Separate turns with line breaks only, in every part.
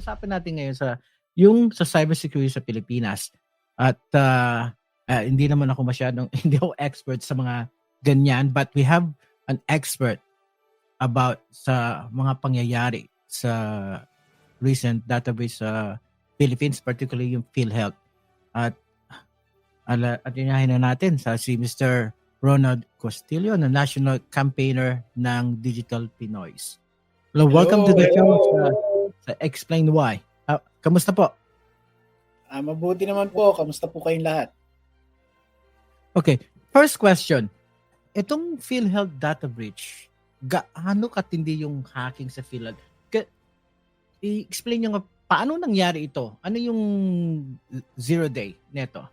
pag-uusapan natin ngayon yung sa cybersecurity sa Pilipinas. At hindi naman ako masyadong hindi ako expert sa mga ganyan, but we have an expert about sa mga pangyayari sa recent database sa Philippines, particularly yung PhilHealth. At inahin na natin si Mr. Ronald Castillo, na National Campaigner ng Digital Pinoys. Hello, welcome to the show sa Explain Why. Kamusta po?
Mabuti naman po. Kamusta po kayong lahat?
Okay, first question. Itong PhilHealth data breach, gaano katindi yung hacking sa PhilHealth? I-explain nyo nga, paano nangyari ito? Ano yung zero day neto?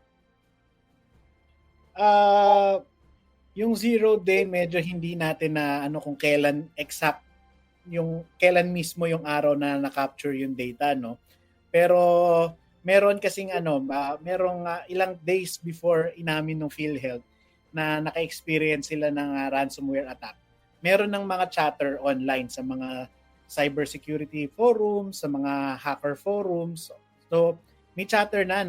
Yung zero day, medyo hindi natin na kung kailan exact, yung kailan mismo yung araw na na-capture yung data, no? Pero meron kasing merong ilang days before inamin ng PhilHealth na naka-experience sila ng ransomware attack. Meron ng mga chatter online sa mga cybersecurity forums, sa mga hacker forums. So, may chatter na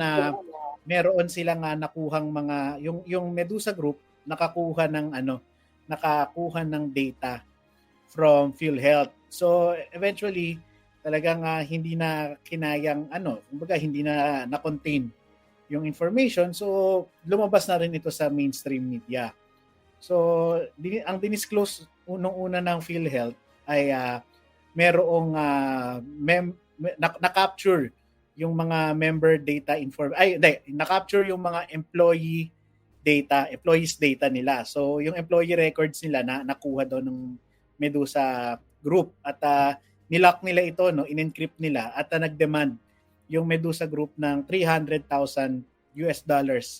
meron silang nakuhang mga yung Medusa group nakakuha ng data from PhilHealth. So, eventually talagang hindi na kinayang kumbaga hindi na na-contain yung information. So, lumabas na rin ito sa mainstream media. So, ang dinisclose unang-una ng PhilHealth ay merong na-capture yung mga member data na-capture yung mga employees data nila. So, yung employee records nila nakuha daw ng Medusa group at nilock nila ito, in-encrypt nila at nag-demand yung Medusa group ng $300,000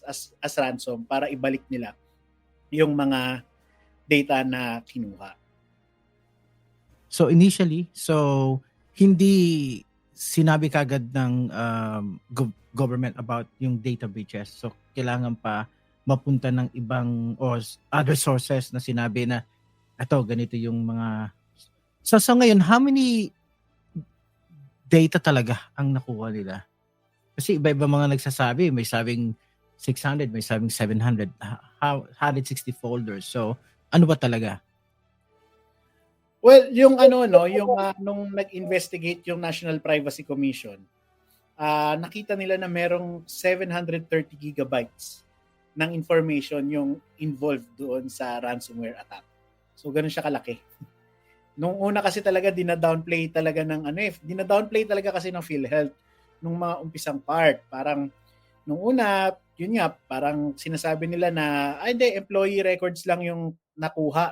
as ransom para ibalik nila yung mga data na kinuha.
So initially, hindi sinabi kagad ng government about yung data breaches. So kailangan pa mapunta ng ibang or other sources na sinabi na ganito yung mga. So ngayon, how many data talaga ang nakuha nila? Kasi iba-iba mga nagsasabi, may sabing 600, may sabing 700, 160 folders. So ano ba talaga?
Well, yung nung nag-investigate yung National Privacy Commission, nakita nila na merong 730 gigabytes ng information yung involved doon sa ransomware attack. So ganun siya kalaki. Nung una kasi talaga dina-downplay talaga kasi ng PhilHealth nung mga umpisang part. Parang nung una, yun nga, parang sinasabi nila na employee records lang yung nakuha.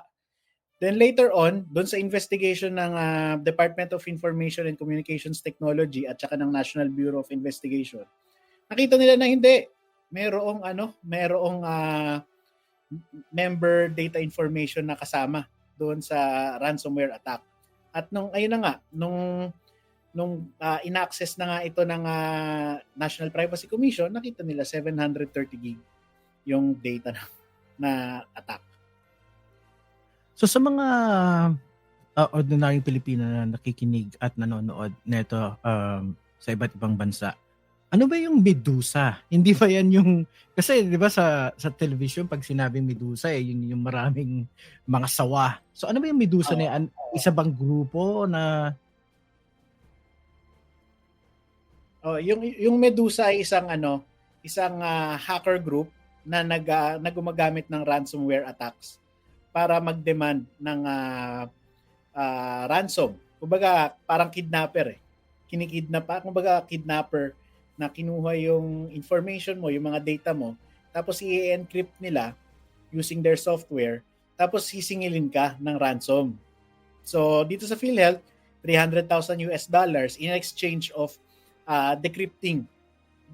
Then later on, doon sa investigation ng Department of Information and Communications Technology at saka ng National Bureau of Investigation, nakita nila na hindi. Merong member data information na kasama doon sa ransomware attack. At nung in-access na nga ito ng National Privacy Commission, nakita nila 730 gig yung data na attack.
So sa mga ordinaryong Pilipino na nakikinig at nanonood nito sa iba't ibang bansa, ano ba yung Medusa? Hindi ba yan yung, kasi di ba sa television pag sinabing Medusa yung maraming mga sawa. So ano ba yung Medusa na yan? Isa bang grupo na
yung Medusa ay isang hacker group na gumagamit ng ransomware attacks para mag-demand ng ransom. Kumbaga, parang kidnapper kidnapper na kinuha yung information mo, yung mga data mo, tapos i-encrypt nila using their software, tapos sisingilin ka ng ransom. So, dito sa PhilHealth, $300,000 in exchange of decrypting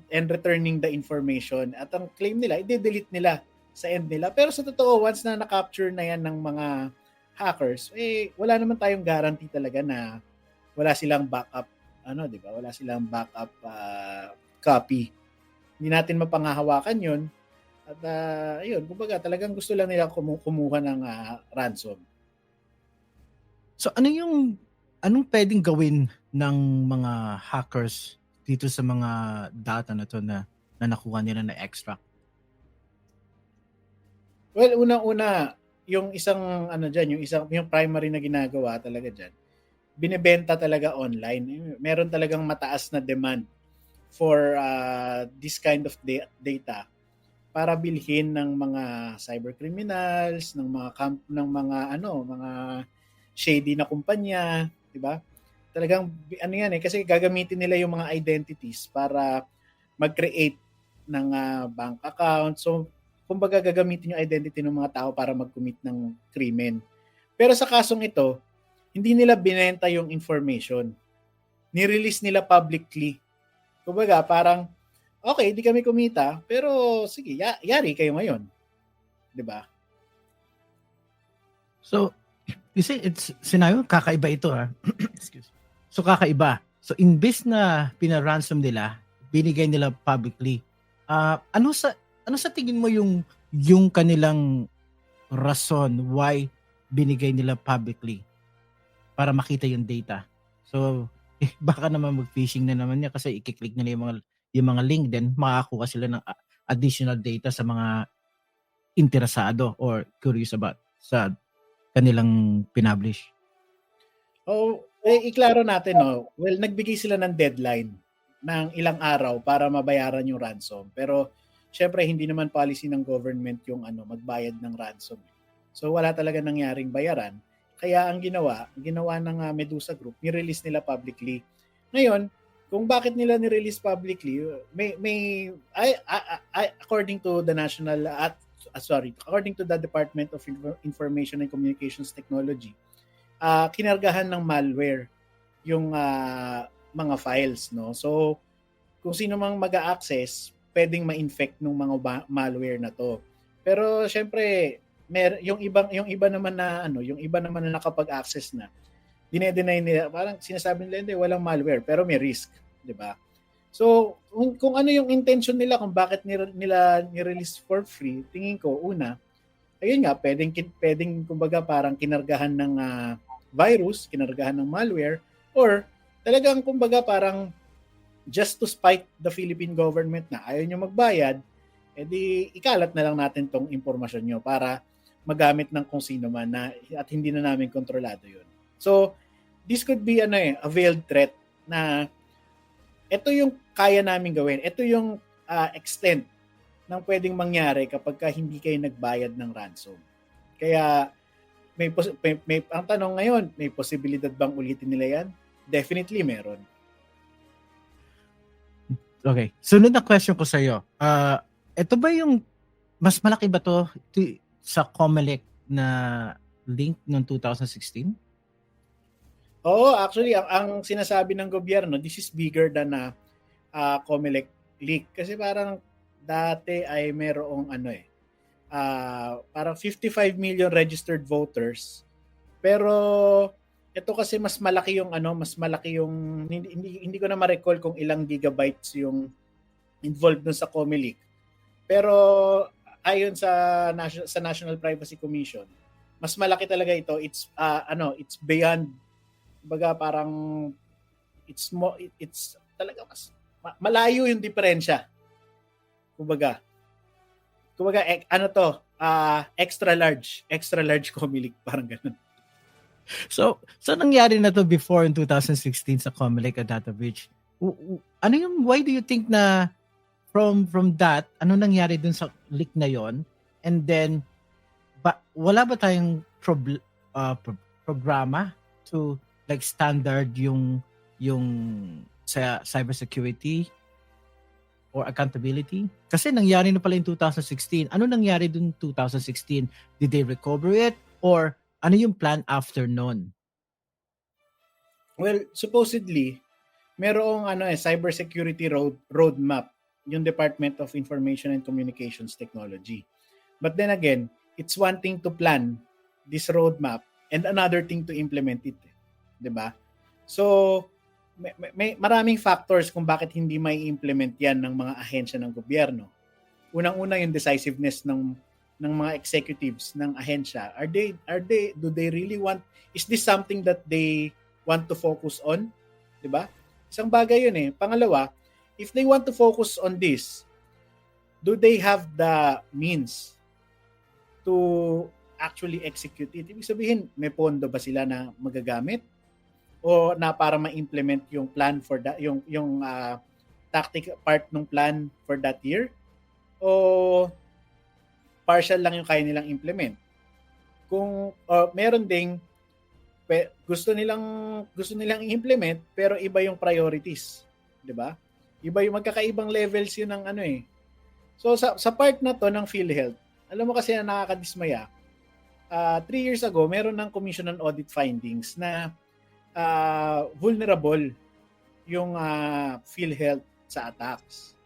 and returning the information. At ang claim nila, i-delete nila sa end nila. Pero sa totoo, once na na-capture na yan ng mga hackers, wala naman tayong guarantee talaga na wala silang backup, di ba? Wala silang backup copy. Hindi natin mapangahawakan yun. At yun, kumbaga talagang gusto lang nila kumuha ng ransom.
So anong pwedeng gawin ng mga hackers dito sa mga data na to na nakuha nila na extract?
Well, unang-una, yung isang ano diyan, yung primary na ginagawa talaga diyan, binebenta talaga online. Meron talagang mataas na demand for this kind of data para bilhin ng mga cyber criminals, ng mga mga shady na kumpanya, 'di ba? Talagang ano yan kasi gagamitin nila yung mga identities para mag-create ng bank account. So, kumbaga gagamitin yung identity ng mga tao para mag-commit ng krimen. Pero sa kasong ito, hindi nila binenta yung information. Ni-release nila publicly. Kumbaga, parang, okay, di kami kumita, pero sige, yari kayo ngayon. 'Di ba?
So, you see, sinabi mo, kakaiba ito ha. Excuse. So, kakaiba. So, imbis na pina-ransom nila, binigay nila publicly. Ano sa tingin mo yung kanilang rason why binigay nila publicly para makita yung data? So, baka naman mag-phishing na naman niya kasi i-click nila yung mga link, then makakuha sila ng additional data sa mga interesado or curious about sa kanilang pinublish.
Iklaro natin, no? Well, nagbigay sila ng deadline ng ilang araw para mabayaran yung ransom. Pero, syempre, hindi naman policy ng government yung magbayad ng ransom. So, wala talaga nangyaring bayaran. Kaya ang ginawa ng Medusa Group, ni-release nila publicly. Ngayon, kung bakit nila ni-release publicly, according to the according to the Department of Information and Communications Technology, kinargahan ng malware yung mga files, no? So, kung sino mang mag-a-access, pwedeng ma-infect ng mga malware na to. Pero syempre, yung iba naman na nakapag-access na, dine-deny nila, parang sinasabi nila hindi walang malware pero may risk, 'di ba? So, kung ano yung intention nila kung bakit nila ni-release for free, tingin ko una, ayun nga, pwedeng kumbaga parang kinargahan ng virus, kinargahan ng malware, or talagang kumbaga parang just to spite the Philippine government na ayaw nyo magbayad, edi ikalat na lang natin tong impormasyon nyo para magamit ng kung sino man na at hindi na namin kontrolado yun. So, this could be a veiled threat na ito yung kaya namin gawin. Ito yung extent ng pwedeng mangyari kapag hindi kayo nagbayad ng ransom. Kaya ang tanong ngayon, may posibilidad bang ulitin nila yan? Definitely meron.
Okay. Sunod na question ko sa iyo. Ito ba yung mas malaki ba to sa COMELEC na link noong 2016?
Oo, actually, ang sinasabi ng gobyerno, this is bigger than COMELEC leak. Kasi parang dati ay merong parang 55 million registered voters. Pero ito kasi mas malaki yung hindi ko na ma-recall kung ilang gigabytes yung involved dun sa COMELEC. Pero ayon sa National Privacy Commission, mas malaki talaga ito. It's beyond, baga parang it's talaga mas malayo yung diferensya. Kumbaga extra large COMELEC, parang ganun.
So nangyari na to before in 2016 sa COMELEC data breach. Why do you think na from that, ano nangyari dun sa leak na yon? And then, wala ba tayong programa to like standard yung sa cybersecurity or accountability? Kasi nangyari na pala in 2016. Ano nangyari dun 2016? Did they recover it? Or ano yung plan after nun?
Well, supposedly, merong cybersecurity roadmap yung Department of Information and Communications Technology. But then again, it's one thing to plan this roadmap and another thing to implement it. 'Di ba? So, may maraming factors kung bakit hindi may implement yan ng mga ahensya ng gobyerno. Unang-una yung decisiveness ng mga executives ng ahensya. Do they really want, is this something that they want to focus on? 'di ba? Isang bagay 'yun eh. Pangalawa, if they want to focus on this, do they have the means to actually execute it? Ibig sabihin, may pondo ba sila na magagamit o na para ma-implement yung plan for that, yung tactic part ng plan for that year, o partial lang yung kaya nilang implement? Kung meron ding gusto nilang i-implement pero iba yung priorities, 'di ba? Iba yung magkakaibang levels yun ng ano eh. So sa part na to ng PhilHealth, alam mo kasi na nakakadismaya. 3 years ago, meron ng Commission on Audit findings na vulnerable yung PhilHealth sa attacks.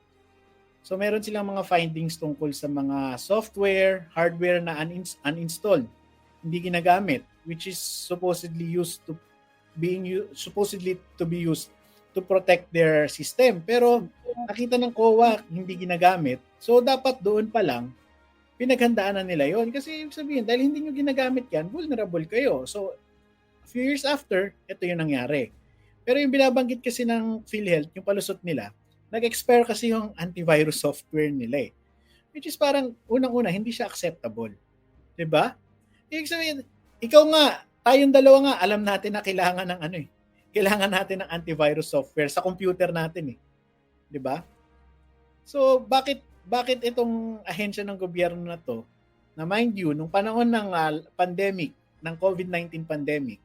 So meron silang mga findings tungkol sa mga software, hardware na uninstalled, hindi ginagamit, which is supposedly to be used to protect their system. Pero nakita ng COA hindi ginagamit. So dapat doon pa lang pinaghandaan na nila yon, kasi sabihin dahil hindi nyo ginagamit yan, vulnerable kayo. So a few years after, ito yung nangyari. Pero yung binabanggit kasi ng PhilHealth, yung palusot nila, nag-expire kasi yung antivirus software nila eh. Which is parang unang-una, hindi siya acceptable. 'Di ba? Ibig sabihin, ikaw nga, tayong dalawa nga, alam natin na kailangan ng ano eh. Kailangan natin ng antivirus software sa computer natin eh. 'Di ba? So, bakit itong ahensya ng gobyerno na to, na mind you, nung panahon ng pandemic, ng COVID-19 pandemic,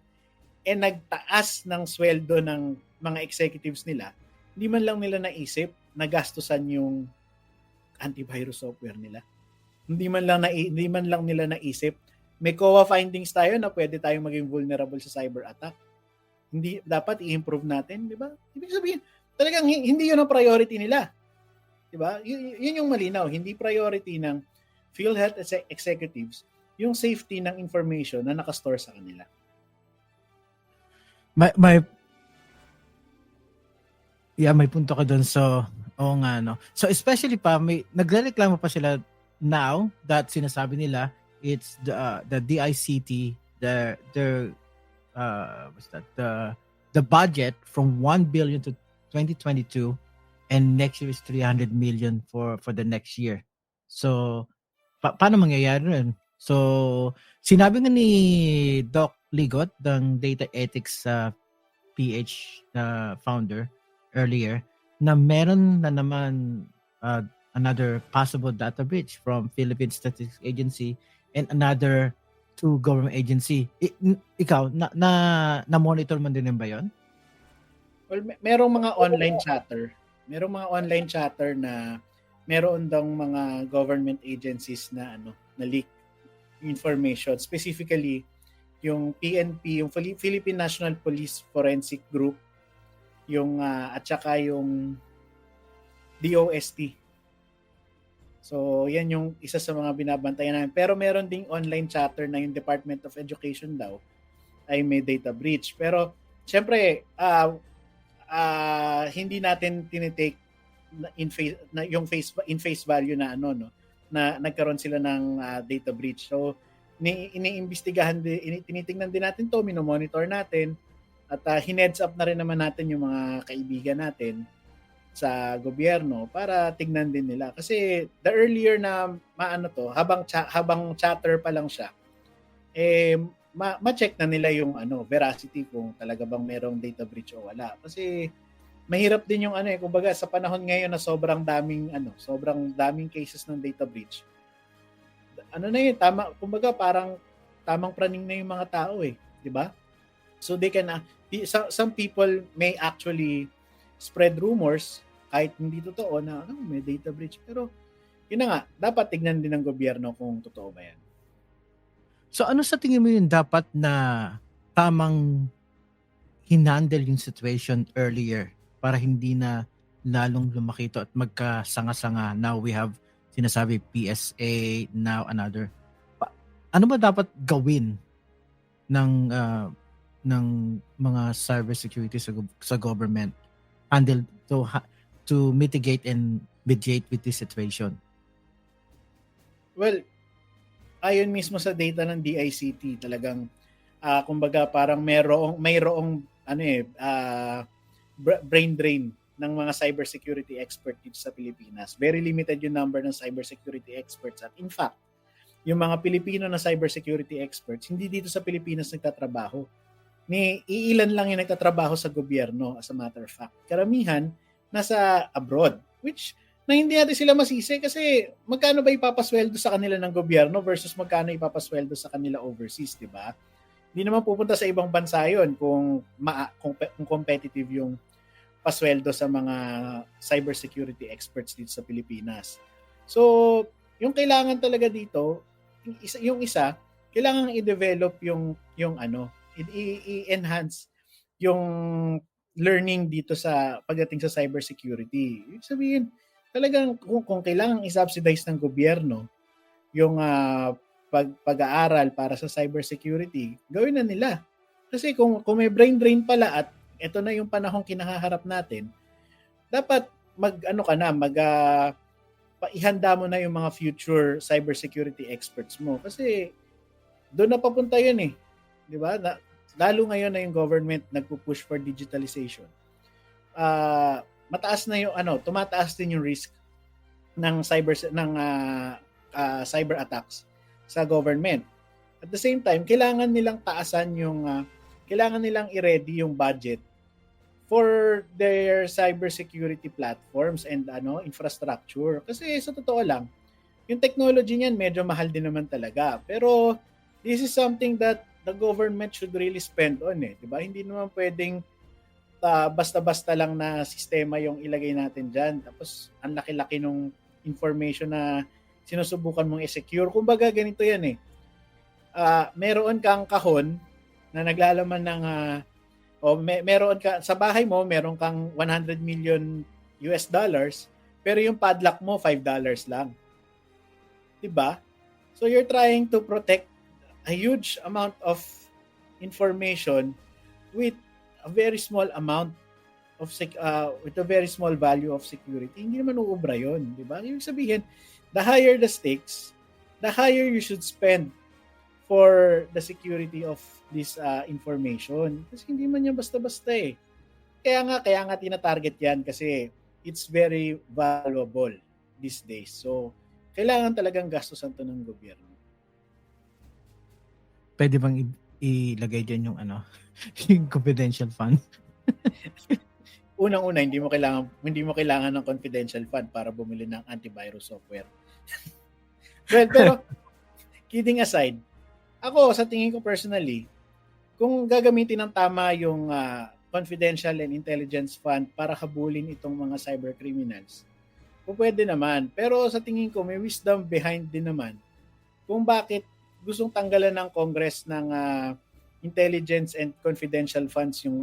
nagtaas ng sweldo ng mga executives nila, hindi man lang nila naisip na gastusan yung antivirus software nila. Hindi man lang nila naisip, may COA findings tayo na pwede tayong maging vulnerable sa cyber attack. Hindi dapat i-improve natin, 'di ba? Ibig sabihin, talagang hindi 'yun ang priority nila. 'Di ba? Yun yung malinaw, hindi priority ng PhilHealth executives yung safety ng information na nakastore sa kanila.
May punto ka doon. So, nga, no. So, especially pa, nagrereklamo pa sila now that sinasabi nila it's the DICT, the budget from 1 billion to 2022, and next year is 300 million for the next year. So, paano mangyayari rin? So, sinabi nga ni Doc Ligot, ng Data Ethics PH founder earlier, na meron na naman another possible data breach from Philippine Statistics Agency and another 2 government agency. Ikaw, na-monitor man din ba yun?
Well, merong mga online chatter. Merong mga online chatter na meron daw mga government agencies na na leak information, specifically yung PNP, yung Philippine National Police Forensic Group, yung at saka yung DOST. So, yan yung isa sa mga binabantayan namin. Pero meron ding online chatter na yung Department of Education daw ay may data breach. Pero, syempre, hindi natin tinitake in face value na na nagkaroon sila ng data breach. So, iniimbestigahan din, tinitingnan din natin to, minomonitor natin, at hineads up na rin naman natin yung mga kaibigan natin sa gobyerno para tignan din nila. Kasi the earlier na habang chatter pa lang siya, ma-check na nila yung veracity kung talaga bang merong data breach o wala. Kasi mahirap din yung kumbaga sa panahon ngayon na sobrang daming cases ng data breach. Na yun, kumbaga parang tamang praning na yung mga tao 'di ba? So they can some people may actually spread rumors kahit hindi totoo na may data breach, pero yun na nga, dapat tignan din ng gobyerno kung totoo ba yan.
So ano sa tingin mo yung dapat na tamang hinandle yung situation earlier para hindi na lalong lumaki ito at magkasanga-sanga? Now we have sinasabi PSA, now another. Ano ba dapat gawin ng mga cybersecurity sa government handle to mitigate and mediate with this situation?
Well, ayon mismo sa data ng DICT, talagang kumbaga parang mayroong brain drain ng mga cybersecurity expert dito sa Pilipinas. Very limited yung number ng cybersecurity experts. At in fact, yung mga Pilipino na cybersecurity experts, hindi dito sa Pilipinas nagtatrabaho. Iilan lang yung nagtatrabaho sa gobyerno, as a matter of fact. Karamihan, nasa abroad. Which, na hindi natin sila masisi kasi magkano ba ipapasweldo sa kanila ng gobyerno versus magkano ipapasweldo sa kanila overseas, di ba? Hindi naman pupunta sa ibang bansa yun kung competitive yung pasweldo sa mga cybersecurity experts dito sa Pilipinas. So, yung kailangan talaga dito, yung isa, kailangan i-develop yung i-enhance yung learning dito sa pagdating sa cybersecurity. Ibig sabihin, talagang kung kailangan i-subsidize ng gobyerno yung pag-aaral para sa cybersecurity, gawin na nila. Kasi kung may brain drain pala at ito na yung panahong kinaharap natin, dapat ihanda mo na yung mga future cybersecurity experts mo. Kasi doon na papunta yun eh. Di ba? Lalo ngayon na yung government nagpo-push for digitalization. Mataas na yung tumataas din yung risk ng cyber attacks sa government. At the same time, kailangan nilang taasan kailangan nilang i-ready yung budget for their cybersecurity platforms and infrastructure. Kasi sa totoo lang, yung technology niyan medyo mahal din naman talaga. Pero this is something that the government should really spend on eh, 'di ba? Hindi naman pwedeng basta-basta lang na sistema yung ilagay natin diyan. Tapos ang laki-laki nung information na sinusubukan mong i-secure. Kumbaga ganito 'yan eh. Meron kang kahon na naglalaman ng meron ka sa bahay mo, meron kang 100 million US dollars, pero yung padlock mo $5 lang. 'Di ba? So you're trying to protect a huge amount of information with a very small amount of with a very small value of security. Hindi naman uubra 'yon, 'di ba? Ibig sabihin, the higher the stakes, the higher you should spend for the security of this information. Kasi hindi man yan basta-basta eh. Kaya nga tina-target yan kasi it's very valuable these days. So, kailangan talagang gastusan to ng gobyerno.
Pwede bang ilagay dyan yung yung confidential fund?
Unang-una, hindi mo kailangan ng confidential fund para bumili ng antivirus software. Well, pero kidding aside, ako, sa tingin ko personally, kung gagamitin ng tama yung confidential and intelligence fund para habulin itong mga cyber criminals, pwede naman. Pero sa tingin ko, may wisdom behind din naman kung bakit gustong tanggalan ng Congress ng intelligence and confidential funds yung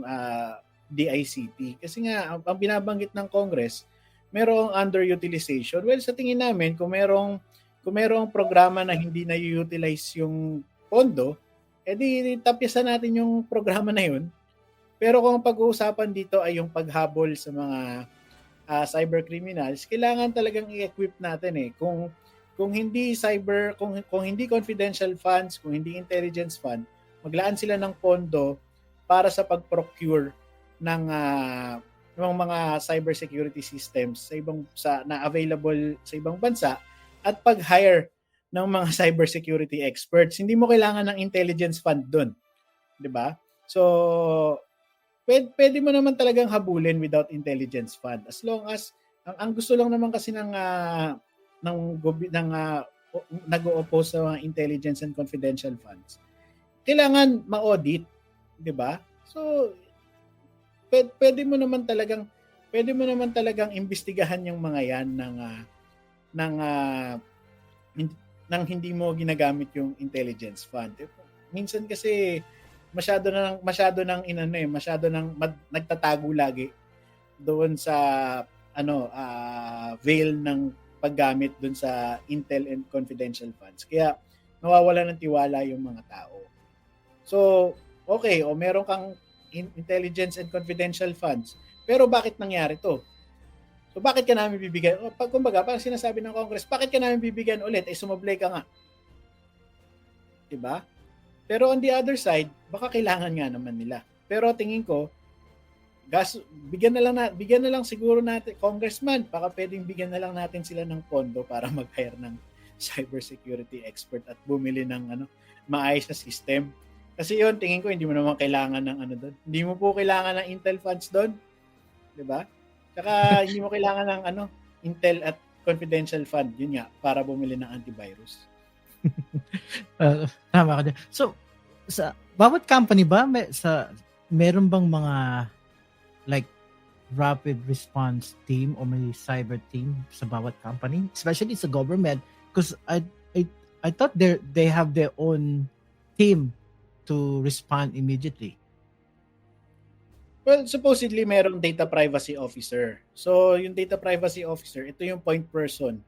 DICT. Kasi nga, ang binabanggit ng Congress, merong underutilization. Well, sa tingin namin, kung merong programa na hindi na-utilize yung pondo, edi tapyasan natin yung programa na yun. Pero kung pag-uusapan dito ay yung paghabol sa mga cyber criminals, kailangan talagang i-equip natin eh. Kung hindi kung hindi confidential funds, kung hindi intelligence fund, maglaan sila ng pondo para sa pag-procure ng mga cybersecurity systems na available sa ibang bansa at pag-hire ng mga cybersecurity experts. Hindi mo kailangan ng intelligence fund doon. 'Di ba? So, pwede mo naman talagang habulin without intelligence fund. As long as, ang gusto lang naman kasi ng nag-o-oppose sa mga intelligence and confidential funds, kailangan ma-audit. 'Di ba? So, pwede mo naman talagang imbestigahan yung mga yan nang hindi mo ginagamit yung intelligence fund. Minsan kasi masyado nang nagtatago lagi doon sa veil ng paggamit doon sa intel and confidential funds. Kaya nawawala ng tiwala yung mga tao. So, okay, meron kang intelligence and confidential funds. Pero bakit nangyari to? So bakit ka namin bibigyan? Kumbaga, parang sinasabi ng Congress, bakit ka namin bibigyan ulit? Sumablay ka nga. Diba? Pero on the other side, baka kailangan nga naman nila. Pero tingin ko, bigyan na lang siguro natin, congressman, baka pwedeng bigyan na lang natin sila ng pondo para mag-hire ng cybersecurity expert at bumili ng maayos na system. Kasi yun, tingin ko hindi mo naman kailangan ng doon. Hindi mo po kailangan ng Intel funds doon, 'di ba? Tsaka hindi mo kailangan ng Intel at confidential fund, yun nga, para bumili ng antivirus.
Tama ka dyan. So, sa bawat company ba, meron bang mga like rapid response team o may cyber team sa bawat company, especially sa government? Because I thought they have their own team to respond immediately.
Well, supposedly merong data privacy officer. So, yung data privacy officer, ito yung point person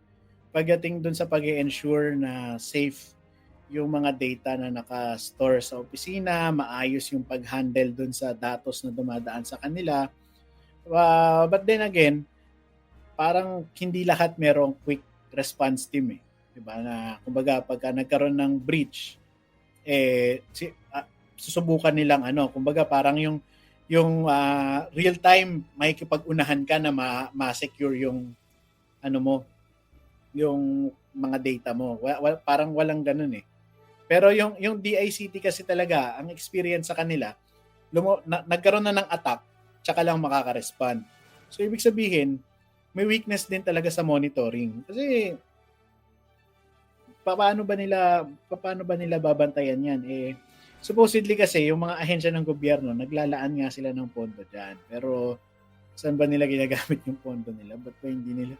pagdating dun sa pag-ensure na safe yung mga data na naka-store sa opisina, maayos yung pag-handle dun sa datos na dumadaan sa kanila. But then again, parang hindi lahat merong quick response team eh. Diba? Na, kumbaga, pagka nagkaroon ng breach, susubukan nilang kumbaga parang yung real time may kipag-unahan ka na ma-secure yung yung mga data mo. Parang walang ganun eh. Pero yung DICT kasi talaga, ang experience sa kanila, nagkaroon na ng attack, tsaka lang makaka-respond. So ibig sabihin, may weakness din talaga sa monitoring. Kasi paano ba nila babantayan yan? Supposedly kasi yung mga ahensya ng gobyerno, naglalaan nga sila ng pondo diyan. Pero saan ba nila ginagamit yung pondo nila? Ba't ba hindi nila?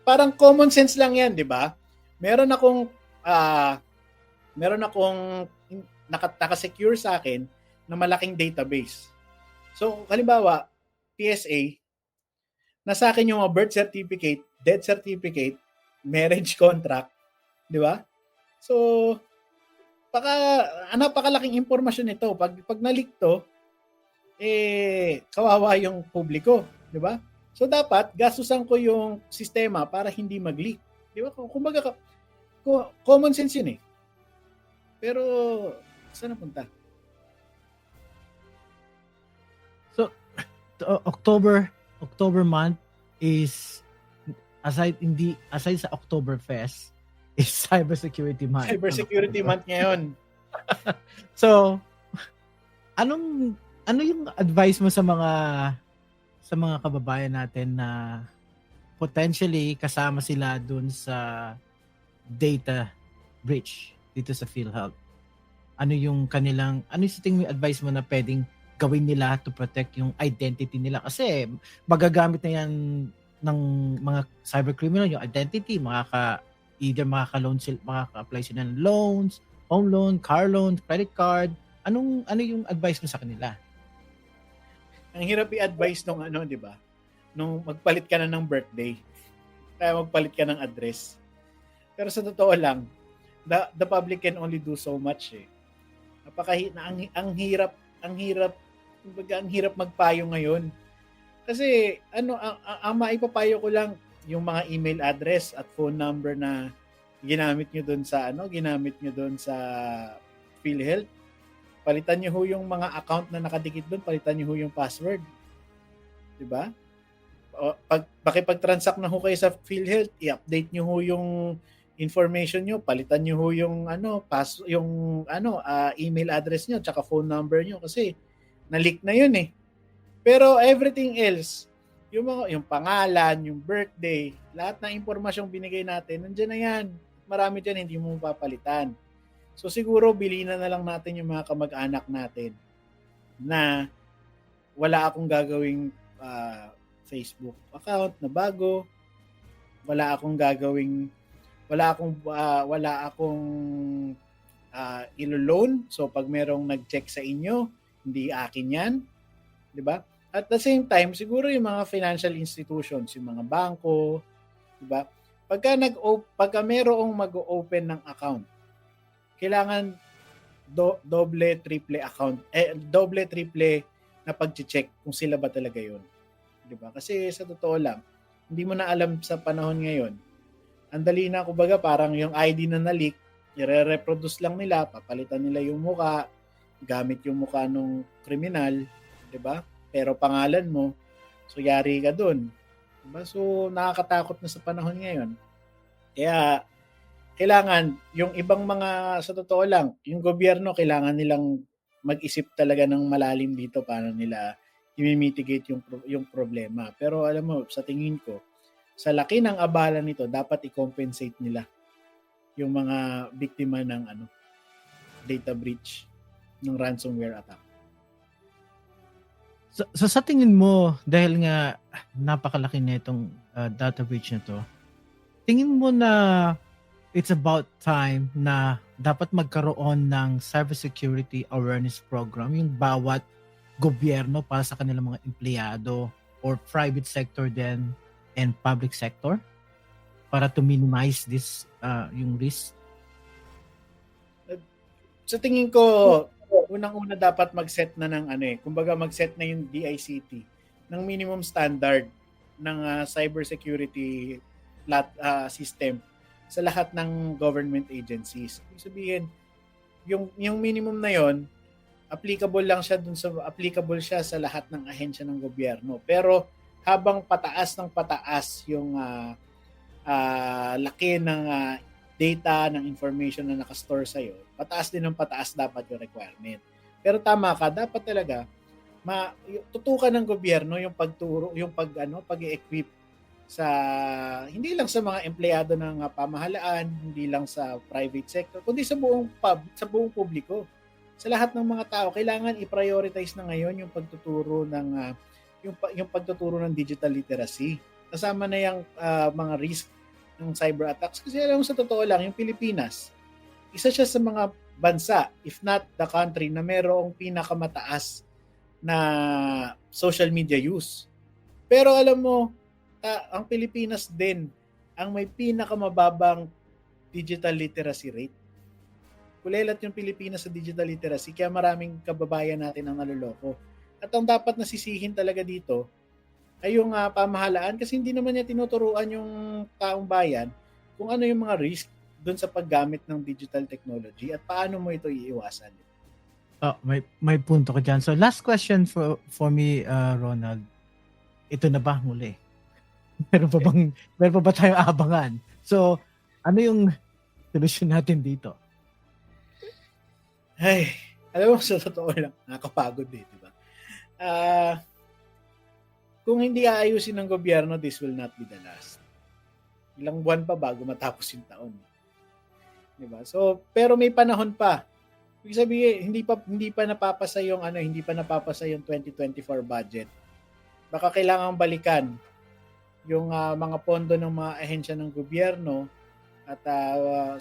Parang common sense lang yan, di ba? Meron akong naka-secure sa akin na malaking database. So, halimbawa, PSA, nasa akin yung mga birth certificate, death certificate, marriage contract, di ba? So, napakalaking impormasyon nito. Pag na-leak to, kawawa yung publiko, di ba? So, dapat, gastusan ko yung sistema para hindi mag-leak. Di ba? Kumbaga, common sense yun eh. Pero, saan napunta?
So, October month is, aside sa Oktoberfest, is Cybersecurity Month.
Cybersecurity Month ngayon.
So, ano yung advice mo sa mga kababayan natin na potentially kasama sila dun sa data breach dito sa PhilHealth? Ano yung tingin mo advice mo na pwedeng gawin nila to protect yung identity nila? Kasi magagamit na yan ng mga cybercriminal yung identity, either makaka-apply sila ng loans, home loan, car loan, credit card. Ano yung advice mo sa kanila?
Ang hirap i-advise nung di ba? Nung magpalit ka na ng birthday. Kaya magpalit ka ng address. Pero sa totoo lang, the public can only do so much eh. Ang hirap magpayo ngayon. Kasi ang maipapayo ko lang yung mga email address at phone number na ginamit nyo doon sa PhilHealth. Palitan nyo ho yung mga account na nakadikit doon, palitan nyo ho yung password. 'Di ba? Pakipag-transact na ho kayo sa PhilHealth, i-update nyo ho yung information nyo, palitan nyo ho yung email address nyo tsaka phone number nyo kasi na-leak na yun eh. Pero everything else, yung pangalan, yung birthday, lahat ng impormasyong binigay natin, nandiyan na yan. Marami dyan, hindi mo mapapalitan. So siguro bilinan na lang natin yung mga kamag-anak natin na wala akong gagawing Facebook account na bago, wala akong ilo-loan. So pag merong nag-check sa inyo, hindi akin 'yan, 'di ba? At the same time, siguro yung mga financial institutions, yung mga bangko, 'di ba? Pagka merong mag-open ng account, kailangan doble, triple na pag-check kung sila ba talaga 'yon. 'Di ba? Kasi sa totoo lang, hindi mo na alam sa panahon ngayon. Ang dali na, kumbaga, parang yung ID na na-leak, i-reproduce lang nila, papalitan nila yung muka, gamit yung muka ng kriminal, 'di ba? pero pangalan mo, so yari ka dun. Diba? So nakakatakot na sa panahon ngayon. Kaya kailangan yung ibang mga, sa totoo lang, yung gobyerno kailangan nilang mag-isip talaga ng malalim dito paano nila i-mitigate yung problema. Pero alam mo, sa tingin ko, sa laki ng abala nito, dapat i-compensate nila yung mga biktima ng data breach, ng ransomware attack.
So sa tingin mo, dahil nga napakalaki na itong data breach na to, tingin mo na it's about time na dapat magkaroon ng cybersecurity awareness program yung bawat gobyerno para sa kanilang mga empleyado or private sector din and public sector para to minimize this yung risk?
Sa tingin ko, unang-una dapat mag-set na ng kumbaga mag-set na yung DICT ng minimum standard ng cybersecurity system sa lahat ng government agencies. Ibig sabihin, yung minimum na yon, applicable siya sa lahat ng ahensya ng gobyerno. Pero habang pataas ng pataas yung laki ng data, ng information na nakastore sa'yo, pataas din ng pataas dapat yung requirement. Pero tama ka, dapat talaga tutukan ng gobyerno yung pagturo, yung pag-equip sa hindi lang sa mga empleyado ng pamahalaan, hindi lang sa private sector, kundi sa buong publiko. Sa lahat ng mga tao, kailangan i-prioritize na ngayon yung pagtuturo ng yung pagtuturo ng digital literacy. Kasama na yung mga risk ng cyber attacks. Kasi alam mo, sa totoo lang, yung Pilipinas, isa siya sa mga bansa, if not the country, na merong pinakamataas na social media use. Pero alam mo, ang Pilipinas din ang may pinakamababang digital literacy rate. Kulelat yung Pilipinas sa digital literacy, kaya maraming kababayan natin ang naloloko. At ang dapat nasisihin talaga dito ay yung pamahalaan, kasi hindi naman niya tinuturuan yung taong bayan kung ano yung mga risk doon sa paggamit ng digital technology at paano mo ito iiwasan.
Oh, may punto ka dyan. So last question for me, Ronald. Ito na ba muli? Meron pa ba tayong abangan? So, ano yung solusyon natin dito?
Ay, alam mo, sa totoo lang, nakakapagod di ba? Kung hindi aayusin ng gobyerno, this will not be the last. Ilang buwan pa bago matapos yung taon. Di ba? So, pero may panahon pa. Ibig sabihin, hindi pa napapasa yung 2024 budget. Baka kailangan balikan yung mga pondo ng mga ahensya ng gobyerno at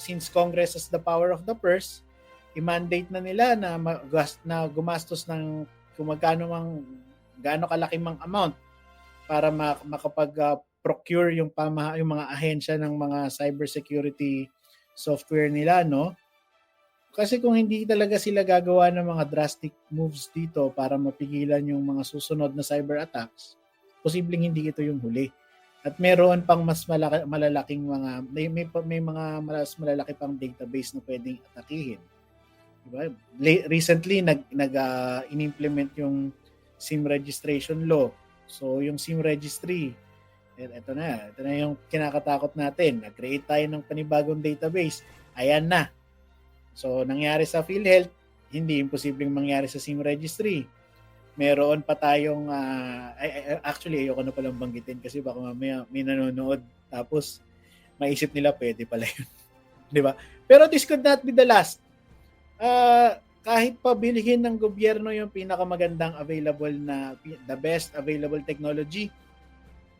since Congress has the power of the purse, i-mandate na nila na gumastos ng gaano kalaki mang amount para makapag-procure yung mga ahensya ng mga cybersecurity software nila, no? Kasi kung hindi talaga sila gagawa ng mga drastic moves dito para mapigilan yung mga susunod na cyber attacks, posibleng hindi ito yung huli. At meron pang mas malalaking may mga mas malalaki pang database na pwedeng atakihin. Diba? Recently in-implement yung SIM registration law. So yung SIM registry, ito na yung kinakatakot natin. Nag-create tayo ng panibagong database. Ayan na. So, nangyari sa PhilHealth, hindi imposibleng mangyari sa SIM registry. Meron pa tayong, actually, ayoko na palang banggitin kasi baka mamaya may nanonood tapos maisip nila pwede pala yun. Di ba? Pero this could not be the last. Kahit pa bilhin ng gobyerno yung pinakamagandang available na, the best available technology,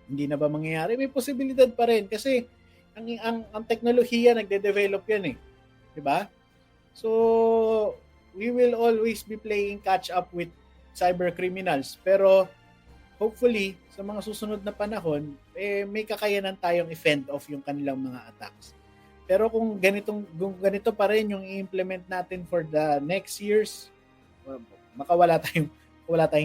hindi na ba mangyayari? May posibilidad pa rin kasi ang teknolohiya nagde-develop yan eh. Di ba? So, we will always be playing catch up with cyber criminals. Pero, hopefully, sa mga susunod na panahon, may kakayanan tayong i-fend off yung kanilang mga attacks. Pero kung ganito pa rin yung i-implement natin for the next years, wala tayong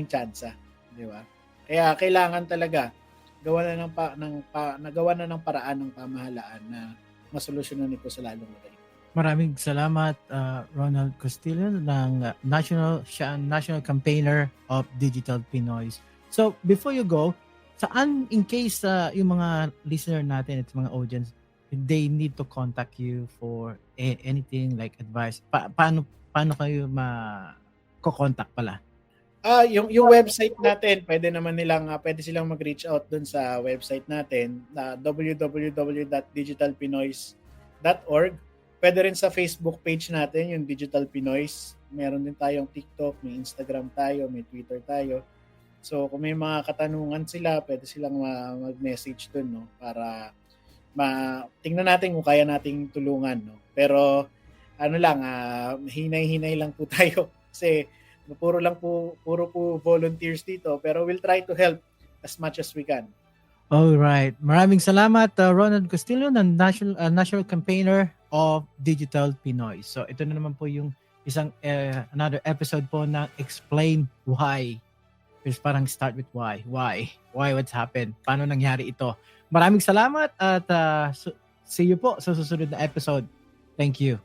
tsansa. Di ba? Kaya, kailangan talaga nagawa na ng paraan ng pamahalaan na masolusyonan ito sa lalong madali.
Maraming salamat, Ronald Castillo ng siya ang National Campaigner of Digital Pinoys. So, before you go, saan in case yung mga listener natin at mga audience, they need to contact you for anything like advice, paano kayo ma-contact pala?
Yung website natin, pwede silang mag-reach out dun sa website natin na www.digitalpinoys.org. Pwede rin sa Facebook page natin, yung Digital Pinoys. Meron din tayong TikTok, may Instagram tayo, may Twitter tayo. So kung may mga katanungan sila, pwede silang mag-message dun, no, para tingnan natin kung kaya nating tulungan, no. Pero hinay-hinay lang po tayo kasi puro po volunteers dito, pero we'll try to help as much as we can.
All right. Maraming salamat, Ronald Castillo ng National Campaigner of Digital Pinoy. So ito na naman po yung isang another episode po ng Explain Why. It's parang start with why. Why what's happened? Paano nangyari ito? Maraming salamat at see you po sa susunod na episode. Thank you.